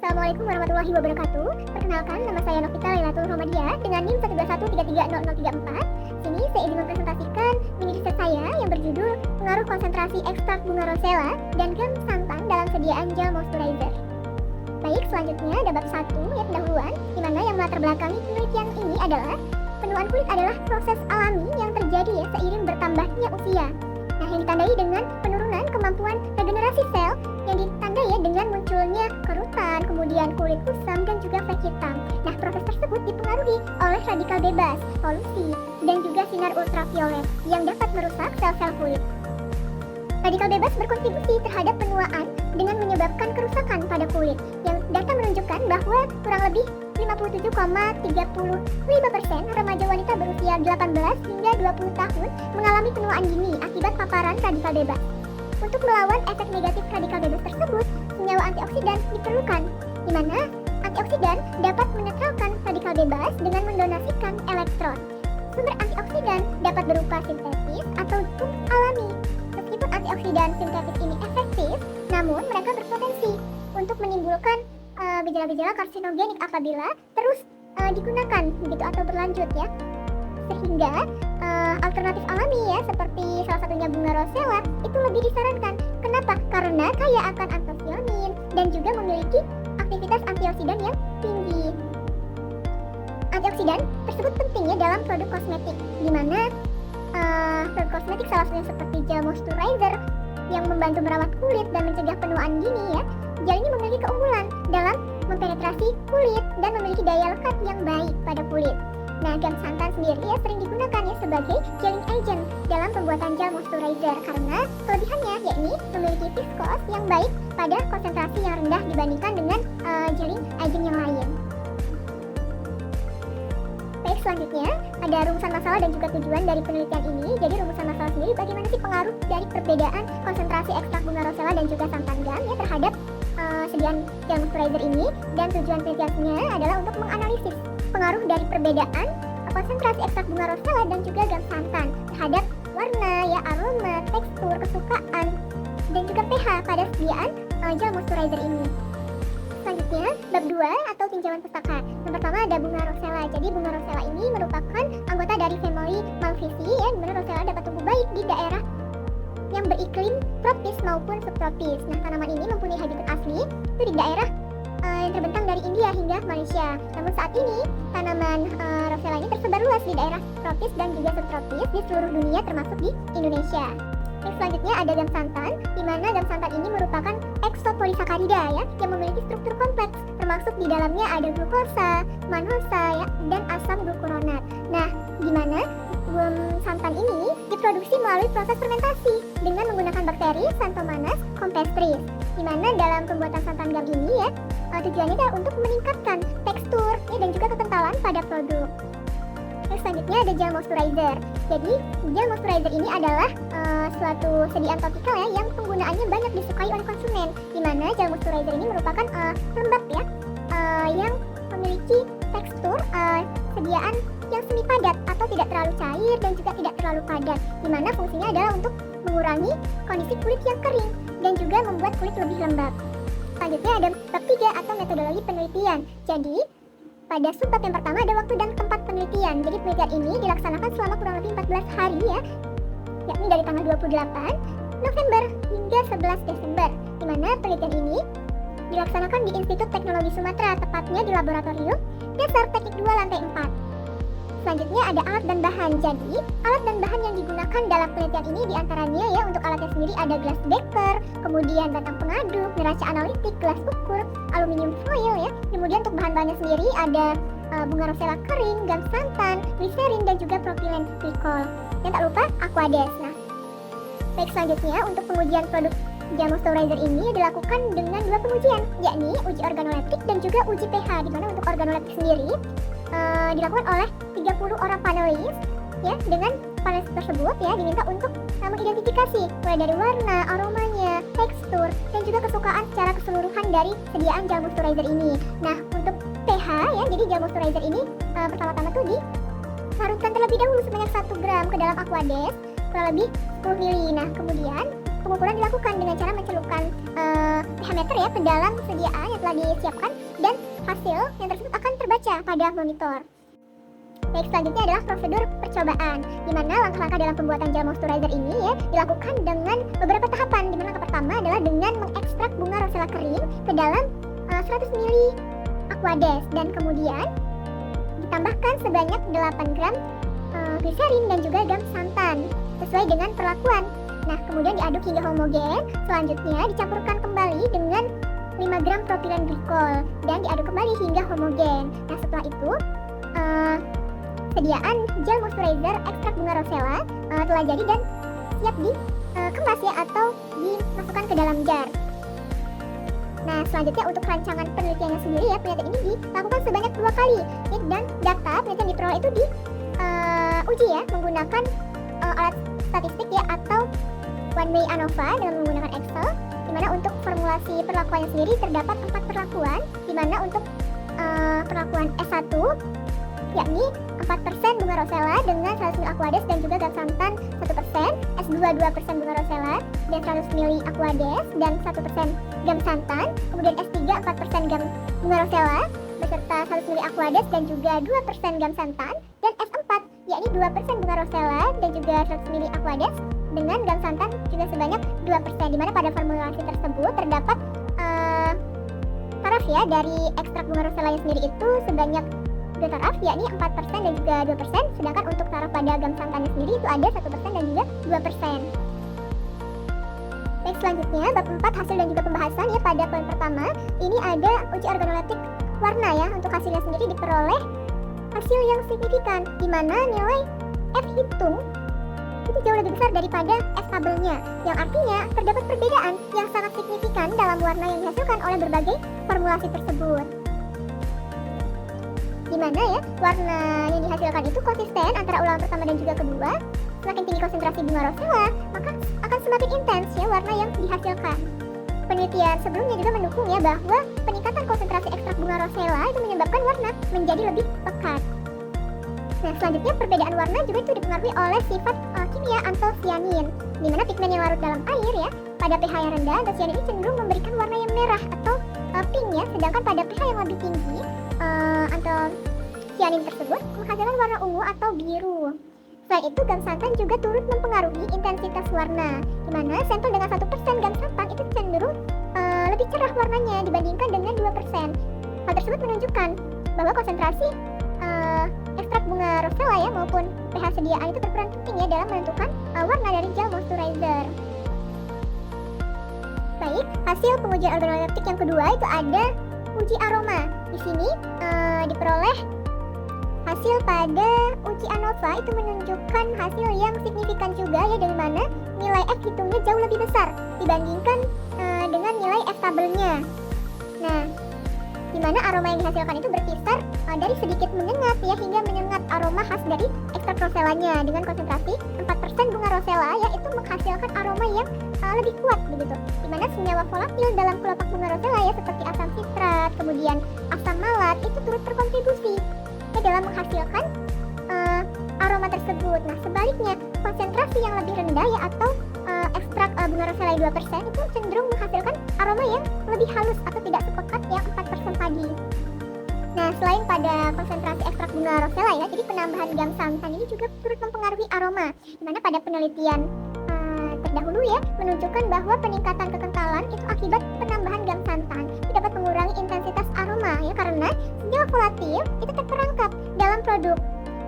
Assalamualaikum warahmatullahi wabarakatuh. Perkenalkan, nama saya Novita Lailatul Romadia dengan NIM 121330034. Sini saya ingin mempresentasikan mini riset saya yang berjudul Pengaruh Konsentrasi Ekstrak Bunga Rosella dan Gam Santan dalam Sediaan Gel Moisturizer. Baik, selanjutnya ada bab 1 ya, pendahuluan, di mana yang melatar belakangi penelitian ini adalah penuaan kulit adalah proses alami yang terjadi ya seiring bertambahnya usia. Nah, yang ditandai dengan penurunan kemampuan regenerasi sel yang ditandai ya dengan munculnya kerutan, kemudian kulit kusam dan juga flek hitam. Nah, proses tersebut dipengaruhi oleh radikal bebas, polusi, dan juga sinar ultraviolet yang dapat merusak sel-sel kulit. Radikal bebas berkontribusi terhadap penuaan dengan menyebabkan kerusakan pada kulit. Yang data menunjukkan bahwa kurang lebih 57,35% remaja wanita berusia 18 hingga 20 tahun mengalami penuaan dini akibat paparan radikal bebas. Untuk melawan efek negatif radikal bebas tersebut, senyawa antioksidan diperlukan, di mana antioksidan dapat menetralkan radikal bebas dengan mendonasikan elektron. Sumber antioksidan dapat berupa sintetis atau alami. Meskipun antioksidan sintetis ini efektif, namun mereka berpotensi untuk menimbulkan gejala-gejala karsinogenik apabila terus digunakan begitu atau berlanjut ya. Sehingga alternatif alami ya seperti salah satunya bunga rosella itu lebih disarankan. Kenapa? Karena kaya akan antosianin dan juga memiliki aktivitas antioksidan yang tinggi. Antioksidan tersebut pentingnya dalam produk kosmetik, di mana produk kosmetik salah satunya seperti gel moisturizer yang membantu merawat kulit dan mencegah penuaan dini ya. Gel ini memiliki keunggulan dalam mempenetrasi kulit dan memiliki daya lekat yang baik pada kulit. Nah, gam santan sendiri ya sering digunakan ya sebagai gelling agent dalam pembuatan gel moisturizer karena kelebihannya yakni memiliki viskos yang baik pada konsentrasi yang rendah dibandingkan dengan gelling agent yang lain. Baik, selanjutnya ada rumusan masalah dan juga tujuan dari penelitian ini. Jadi rumusan masalah sendiri bagaimana sih pengaruh dari perbedaan konsentrasi ekstrak bunga rosella dan juga santan gam ya terhadap sediaan gel moisturizer ini, dan tujuan penelitiannya adalah untuk menganalisis pengaruh dari perbedaan konsentrasi ekstrak bunga rosella dan juga gam santan terhadap warna ya, aroma, tekstur, kesukaan, dan juga pH pada sediaan gel moisturizer ini. Selanjutnya, bab 2 atau tinjauan pustaka. Yang pertama ada bunga rosella. Jadi bunga rosella ini merupakan anggota dari family Malvaceae ya, di mana rosella dapat tumbuh baik di daerah yang beriklim tropis maupun subtropis. Nah, tanaman ini mempunyai habitat asli itu di daerah yang terbentang dari India hingga Malaysia. Namun saat ini tanaman rosella ini tersebar luas di daerah tropis dan juga subtropis di seluruh dunia termasuk di Indonesia. Selanjutnya ada gam santan, di mana gam santan ini merupakan eksopolisakarida ya, yang memiliki struktur kompleks, termasuk di dalamnya ada glukosa, manosa ya, dan asam glukuronat. Nah, di mana gam santan ini diproduksi melalui proses fermentasi dengan menggunakan bakteri Xanthomonas campestris, di mana dalam pembuatan santan gam ini ya, tujuannya adalah untuk meningkatkan tekstur ya, dan juga kekentalan pada produk. Selanjutnya ada gel moisturizer. Jadi gel moisturizer ini adalah suatu sediaan topikal ya yang penggunaannya banyak disukai oleh konsumen, di mana gel moisturizer ini merupakan pelembab ya yang memiliki tekstur sediaan yang semi padat atau tidak terlalu cair dan juga tidak terlalu padat, di mana fungsinya adalah untuk mengurangi kondisi kulit yang kering dan juga membuat kulit lebih lembab. Selanjutnya ada bab 3 atau metodologi penelitian. Jadi pada subbab yang pertama ada waktu dan tempat penelitian. Jadi penelitian ini dilaksanakan selama kurang lebih 14 hari ya, yakni dari tanggal 28 November hingga 11 Desember, di mana penelitian ini dilaksanakan di Institut Teknologi Sumatera, tepatnya di Laboratorium Dasar Teknik 2 Lantai 4. Selanjutnya ada alat dan bahan. Jadi alat dan bahan yang digunakan dalam penelitian ini diantaranya ya, untuk alatnya sendiri ada gelas beker, kemudian batang pengaduk, neraca analitik, gelas ukur, aluminium foil ya. Kemudian untuk bahan-bahannya sendiri ada bunga rosella kering, gam santan, gliserin, dan juga propilen glikol. Dan tak lupa aquades. Nah, baik, selanjutnya untuk pengujian produk gel moisturizer ini dilakukan dengan 2 pengujian, yakni uji organoleptik dan juga uji pH, di mana untuk organoleptik sendiri dilakukan oleh 30 orang panelis ya, dengan panelis tersebut ya diminta untuk mengidentifikasi mulai dari warna, aromanya, tekstur, dan juga kesukaan secara keseluruhan dari sediaan gel moisturizer ini. Nah, untuk pH ya, jadi gel moisturizer ini pertama-tama tuh dilarutkan terlebih dahulu sebanyak 1 gram ke dalam aquades kurang lebih 10 ml. Nah, kemudian pengukuran dilakukan dengan cara mencelupkan pH meter ya ke dalam sediaan, yaitu telah disiapkan dan hasil yang tersebut akan terbaca pada monitor. Baik, selanjutnya adalah prosedur percobaan, di mana langkah-langkah dalam pembuatan gel moisturizer ini ya dilakukan dengan beberapa tahapan, di mana langkah pertama adalah dengan mengekstrak bunga rosella kering ke dalam 100 ml Aquades dan kemudian ditambahkan sebanyak 8 gram gliserin dan juga gam santan sesuai dengan perlakuan. Nah, kemudian diaduk hingga homogen. Selanjutnya dicampurkan kembali dengan 5 gram propilen glikol dan diaduk kembali hingga homogen. Nah, setelah itu sediaan gel moisturizer ekstrak bunga rosella telah jadi dan siap dikemas ya atau dimasukkan ke dalam jar. Nah, selanjutnya untuk rancangan penelitiannya sendiri ya, penelitian ini dilakukan sebanyak 2 kali dan data penelitian diperoleh itu diuji ya menggunakan alat statistik ya atau one way ANOVA dengan menggunakan Excel, di mana untuk formulasi perlakuannya sendiri terdapat 4 perlakuan, di mana untuk perlakuan S1 yakni 4% bunga rosella dengan 100 ml Aquades dan juga gam santan 1%, S2 2% bunga rosella dan 100 ml Aquades dan 1% gam santan, kemudian S3 4% gam bunga rosella beserta 100 ml Aquades dan juga 2% gam santan, dan S4 yakni 2% bunga rosella dan juga 100 ml Aquades dengan gam santan juga sebanyak 2%, di mana pada formulasi tersebut terdapat taraf ya dari ekstrak bunga rosellanya sendiri itu sebanyak 2 taraf yakni 4% dan juga 2%, sedangkan untuk taraf pada gam santannya sendiri itu ada 1% dan juga 2%. Baik, selanjutnya bab 4 hasil dan juga pembahasan ya. Pada poin pertama ini ada uji organoleptik warna ya. Untuk hasilnya sendiri diperoleh hasil yang signifikan, di mana nilai F hitung itu jauh lebih besar daripada F tabelnya, yang artinya terdapat perbedaan yang sangat signifikan dalam warna yang dihasilkan oleh berbagai formulasi tersebut. Di mana ya warna yang dihasilkan itu konsisten antara ulangan pertama dan juga kedua. Semakin tinggi konsentrasi bunga rosella, maka akan semakin intens ya warna yang dihasilkan. Penelitian sebelumnya juga mendukung ya bahwa peningkatan konsentrasi ekstrak bunga rosella itu menyebabkan warna menjadi lebih pekat. Nah, selanjutnya perbedaan warna juga itu dipengaruhi oleh sifat kimia antosianin, di mana pigmen yang larut dalam air ya pada pH yang rendah antosianin ini cenderung memberikan warna yang merah atau pink ya, sedangkan pada pH yang lebih tinggi antosianin tersebut menghasilkan warna ungu atau biru. Selain itu, gam santan juga turut mempengaruhi intensitas warna, di mana sampel dengan 1% gam santan itu cenderung lebih cerah warnanya dibandingkan dengan 2%. Hal tersebut menunjukkan bahwa konsentrasi ekstrak bunga rosella ya maupun pH sediaan itu berperan penting ya dalam menentukan warna dari gel moisturizer. Baik, hasil pengujian organoleptik yang kedua itu ada uji aroma. Di sini diperoleh hasil pada uji ANOVA itu menunjukkan hasil yang signifikan juga ya, dari mana nilai F hitungnya jauh lebih besar dibandingkan dengan nilai F tabelnya. Nah, di mana aroma yang dihasilkan itu berkisar dari sedikit menyengat ya hingga menyengat aroma khas dari ekstrak rosellanya dengan konsentrasi 4% bunga rosella yaitu menghasilkan aroma yang lebih kuat begitu. Di mana senyawa volatil dalam kelopak bunga rosella ya seperti asam sitrat, kemudian asam malat itu turut berkontribusi ya dalam menghasilkan aroma tersebut. Nah, sebaliknya konsentrasi yang lebih rendah ya atau ekstrak bunga rosella 2% itu cenderung menghasilkan aroma yang lebih halus atau tidak sepekat yang 4% tadi. Nah, selain pada konsentrasi ekstrak bunga rosella ya, jadi penambahan gam santan ini juga turut mempengaruhi aroma, di mana pada penelitian terdahulu ya menunjukkan bahwa peningkatan kekentalan itu akibat penambahan gam santan itu dapat mengurangi intensitas aroma ya, karena senyawa volatil itu terperangkap dalam produk.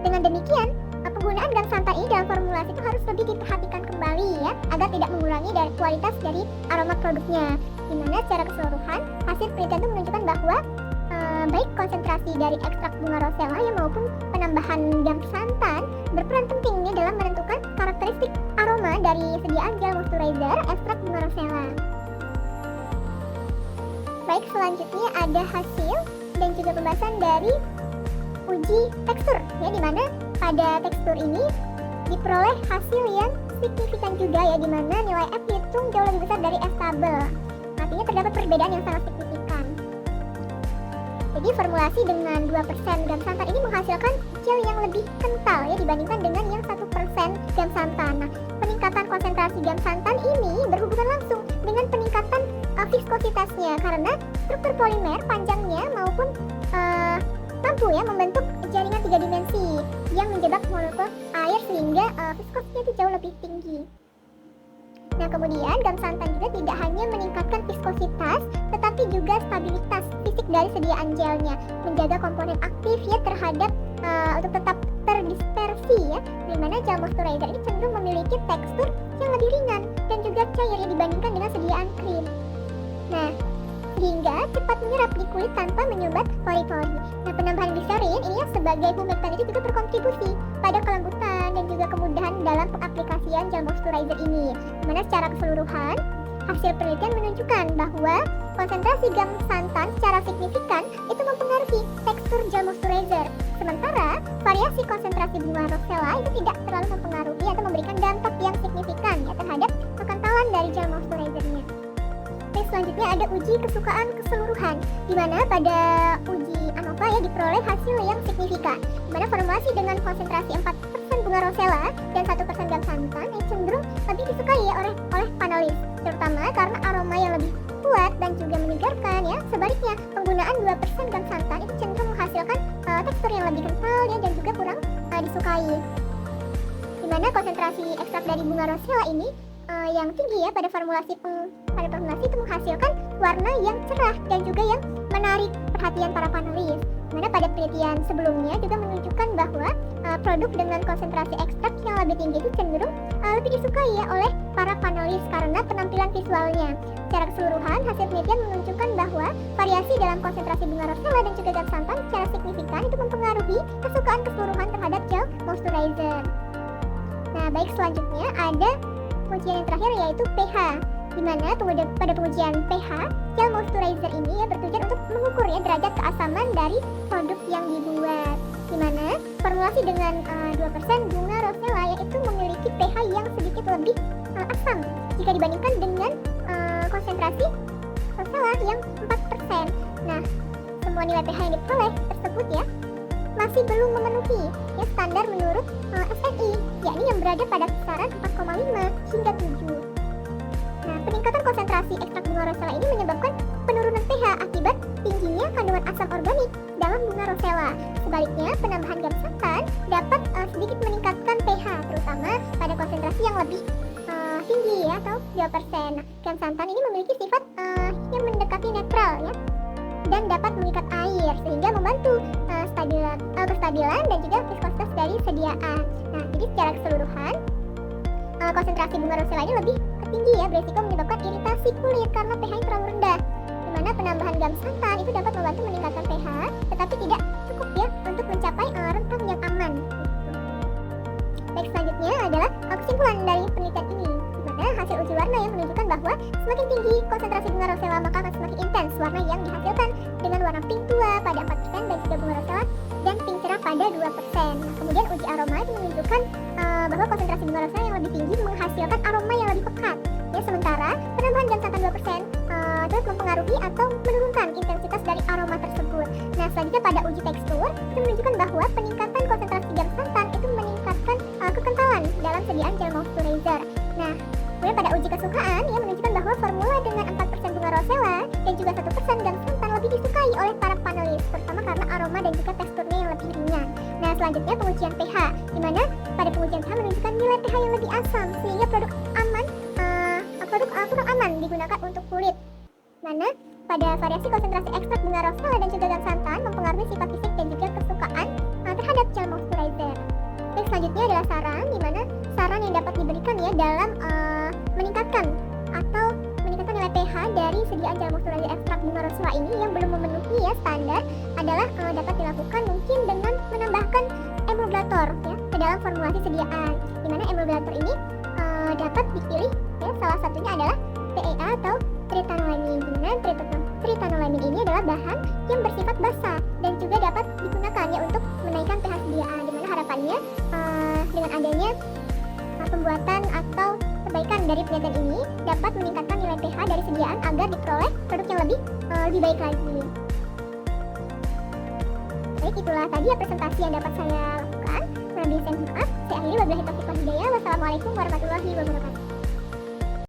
Dengan demikian, penggunaan gam santan ini dalam formulasi itu harus lebih diperhatikan kembali ya, agar tidak mengurangi dari kualitas dari aroma produknya. Di mana secara keseluruhan hasil penelitian itu menunjukkan bahwa baik konsentrasi dari ekstrak bunga rosella ya maupun penambahan gam santan berperan penting ya dalam menentukan karakteristik aroma dari sediaan gel moisturizer ekstrak bunga rosella. Baik, selanjutnya ada hasil dan juga pembahasan dari uji tekstur ya, di mana pada tekstur ini diperoleh hasil yang signifikan juga ya, di mana nilai F hitung jauh lebih besar dari F tabel. Artinya terdapat perbedaan yang sangat signifikan. Jadi formulasi dengan 2% gam santan ini menghasilkan gel yang lebih kental ya dibandingkan dengan yang 1% gam santan. Nah, peningkatan konsentrasi gam santan ini berhubungan langsung dengan peningkatan viskositasnya, karena struktur polimer panjangnya maupun mampu ya membentuk jaringan 3 dimensi yang menjebak molekul air sehingga viskositasnya itu jauh lebih tinggi. Nah, kemudian gam santan juga tidak hanya meningkatkan viskositas, tetapi juga stabilitas fisik dari sediaan gelnya, menjaga komponen aktif ya terhadap untuk tetap terdispersi ya, dimana gel moisturizer ini cenderung memiliki tekstur yang lebih ringan dan juga cair ya dibandingkan dengan sediaan krim. Nah, sehingga cepat menyerap di kulit tanpa menyumbat pori-pori. Nah, penambahan gliserin ini sebagai humectant itu juga berkontribusi pada kelembutan dan juga kemudahan dalam pengaplikasian gel moisturizer ini. Dimana secara keseluruhan, hasil penelitian menunjukkan bahwa konsentrasi gam santan secara signifikan itu mempengaruhi tekstur gel moisturizer. Sementara variasi konsentrasi bunga rosella itu tidak terlalu mempengaruhi atau memberikan dampak yang signifikan ya terhadap kekentalan dari gel moisturizernya. Selanjutnya ada uji kesukaan keseluruhan, di mana pada uji ANOVA ya diperoleh hasil yang signifikan, di mana formulasi dengan konsentrasi 4% bunga rosella dan 1% gam santan yang cenderung lebih disukai ya oleh panelis, terutama karena aroma yang lebih kuat dan juga menyegarkan ya. Sebaliknya, penggunaan 2% gam santan itu cenderung menghasilkan tekstur yang lebih kental ya dan juga kurang disukai. Di mana konsentrasi ekstrak dari bunga rosella ini yang tinggi ya pada formulasi itu menghasilkan warna yang cerah dan juga yang menarik perhatian para panelis. Dimana pada penelitian sebelumnya juga menunjukkan bahwa produk dengan konsentrasi ekstrak yang lebih tinggi itu cenderung lebih disukai ya oleh para panelis karena penampilan visualnya. Secara keseluruhan, hasil penelitian menunjukkan bahwa variasi dalam konsentrasi bunga rosella dan juga gam santan secara signifikan itu mempengaruhi kesukaan keseluruhan terhadap gel moisturizer. Nah, baik, selanjutnya ada pengujian yang terakhir yaitu pH, di mana pada pengujian pH gel moisturizer ini ya bertujuan untuk mengukur ya derajat keasaman dari produk yang dibuat. Di mana formulasi dengan 2% bunga rosella yaitu memiliki pH yang sedikit lebih asam jika dibandingkan dengan konsentrasi rosella yang 4%. Nah, semua nilai pH yang diperoleh tersebut ya masih belum memenuhi ya standar menurut SNI, yakni yang berada pada kisaran 4,5 hingga 7. Nah, peningkatan konsentrasi ekstrak bunga rosella ini menyebabkan penurunan pH akibat tingginya kandungan asam organik dalam bunga rosella. Sebaliknya, penambahan gam santan dapat sedikit meningkatkan pH, terutama pada konsentrasi yang lebih tinggi ya atau 2%. Nah, gam santan ini memiliki sifat yang mendekati netral ya dan dapat mengikat air sehingga membantu kestabilan dan juga viskositas dari sediaan. Nah, jadi secara keseluruhan konsentrasi bunga rosella ini lebih tinggi ya, beresiko menyebabkan iritasi kulit karena pH-nya terlalu rendah. Di mana penambahan gam santan itu dapat membantu meningkatkan pH, tetapi tidak cukup ya untuk mencapai rentang yang aman. Baik, selanjutnya adalah kesimpulan dari penelitian ini, di mana hasil uji warna yang menunjukkan bahwa semakin tinggi konsentrasi bunga rosella maka akan semakin intens warna yang dihasilkan dengan warna pink tua pada 4% dan juga bunga rosella dan pink cerah pada 2%. Nah, kemudian uji aroma itu menunjukkan bahwa konsentrasi bunga rosella yang lebih tinggi menghasilkan aroma yang lebih pekat. Ya, sementara penambahan gam santan 2% terus mempengaruhi atau menurunkan intensitas dari aroma tersebut. Nah, selanjutnya pada uji tekstur itu menunjukkan bahwa peningkatan konsentrasi gam santan itu meningkatkan kekentalan dalam sediaan gel moisturizer. Nah, kemudian pada uji kesukaan ia menunjukkan bahwa formula dengan 4% bunga rosella dan juga 1% gam santan lebih disukai oleh para panelis, terutama karena aroma dan juga teksturnya yang lebih ringan. Nah, selanjutnya pengujian pH, di mana pada pengujian pH menunjukkan nilai pH yang lebih asam sehingga produk kurang aman digunakan untuk kulit. Mana pada variasi konsentrasi ekstrak bunga rosella dan juga gam santan mempengaruhi sifat fisik dan juga kesukaan terhadap gel moisturizer. Baik, selanjutnya adalah saran, di mana saran yang dapat diberikan ya dalam meningkatkan nilai pH dari sediaan gel moisturizer ekstrak bunga rosella ini yang belum memenuhi ya standar adalah dapat dilakukan mungkin dengan menambahkan emulgator ya ke dalam formulasi sediaan, di mana emulgator ini dapat dipilih ya, salah satunya adalah TEA atau tritanolamin. Dengan tritanolamin ini adalah bahan yang bersifat basah dan juga dapat digunakan ya untuk menaikkan pH sediaan, di mana harapannya dengan adanya pembuatan atau perbaikan dari penelitian ini dapat meningkatkan nilai pH dari sediaan agar diperoleh produk yang lebih baik lagi. Baik, itulah tadi ya presentasi yang dapat saya lakukan. Kurang lebih saya maaf. Saya akhiri, wabillahi taufiq wal hidayah. Wassalamualaikum warahmatullahi wabarakatuh.